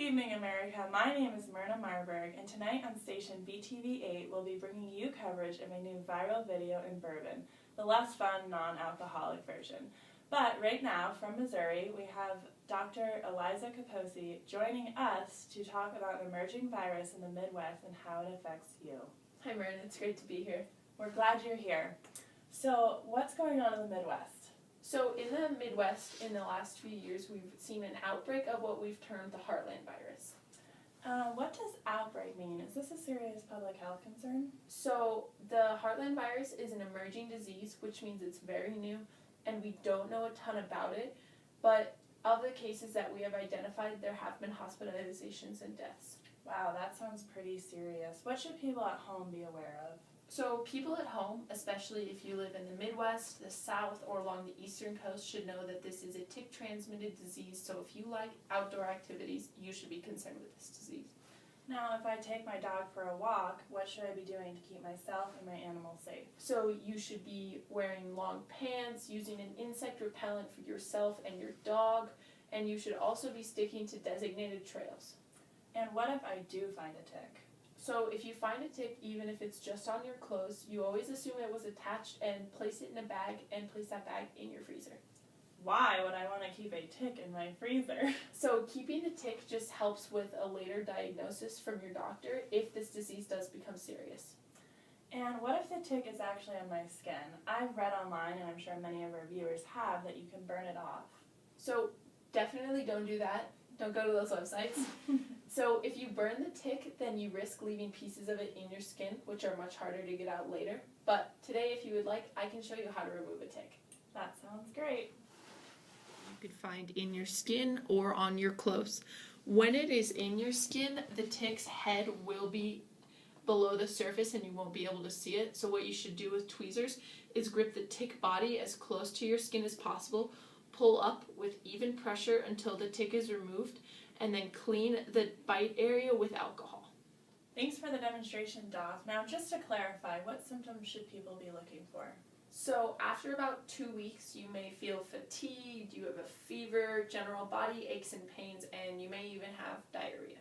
evening, America. My name is Myrna Marburg, and tonight on station BTV8, we'll be bringing you coverage of a new viral video in bourbon, the less fun, non-alcoholic version. But right now, from Missouri, we have Dr. Eliza Kaposi joining us to talk about an emerging virus in the Midwest and how it affects you. Hi, Myrna. It's great to be here. We're glad you're here. So, what's going on in the Midwest? So in the Midwest, in the last few years, we've seen an outbreak of what we've termed the Heartland virus. What does outbreak mean? Is this a serious public health concern? So the Heartland virus is an emerging disease, which means it's very new, and we don't know a ton about it, but of the cases that we have identified, there have been hospitalizations and deaths. Wow, that sounds pretty serious. What should people at home be aware of? So people at home, especially if you live in the Midwest, the South, or along the Eastern Coast, should know that this is a tick-transmitted disease, so if you like outdoor activities, you should be concerned with this disease. Now, if I take my dog for a walk, what should I be doing to keep myself and my animal safe? So you should be wearing long pants, using an insect repellent for yourself and your dog, and you should also be sticking to designated trails. And what if I do find a tick? So if you find a tick, even if it's just on your clothes, you always assume it was attached and place it in a bag and place that bag in your freezer. Why would I want to keep a tick in my freezer? So keeping the tick just helps with a later diagnosis from your doctor if this disease does become serious. And what if the tick is actually on my skin? I've read online, and I'm sure many of our viewers have, that you can burn it off. So definitely don't do that. Don't go to those websites. So if you burn the tick, then you risk leaving pieces of it in your skin, which are much harder to get out later. But today, if you would like, I can show you how to remove a tick. That sounds great. You could find in your skin or on your clothes. When it is in your skin, the tick's head will be below the surface and you won't be able to see it. So what you should do with tweezers is grip the tick body as close to your skin as possible, pull up with even pressure until the tick is removed, and then clean the bite area with alcohol. Thanks for the demonstration, Doc. Now, just to clarify, what symptoms should people be looking for? So after about 2 weeks, you may feel fatigued, you have a fever, general body aches and pains, and you may even have diarrhea.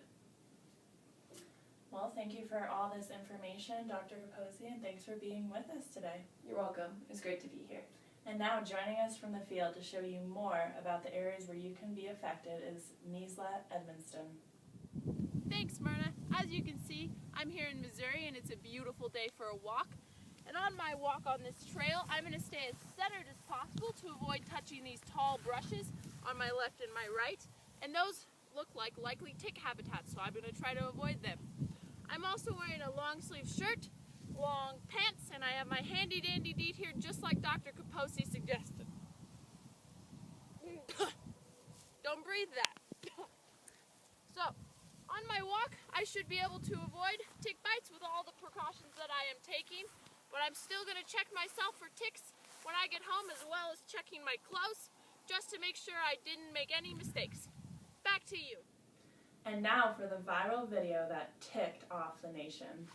Well, thank you for all this information, Dr. Kaposi, and thanks for being with us today. You're welcome. It's great to be here. And now joining us from the field to show you more about the areas where you can be affected is Nisla Edmonston. Thanks, Myrna. As you can see, I'm here in Missouri and it's a beautiful day for a walk. And on my walk on this trail, I'm going to stay as centered as possible to avoid touching these tall brushes on my left and my right. And those look like likely tick habitats, so I'm going to try to avoid them. I'm also wearing a long sleeve shirt, long pants, and I have my handy dandy deed here just like Dr. Kaposi suggested. Don't breathe that. So, on my walk, I should be able to avoid tick bites with all the precautions that I am taking, but I'm still going to check myself for ticks when I get home, as well as checking my clothes, just to make sure I didn't make any mistakes. Back to you. And now for the viral video that ticked off the nation.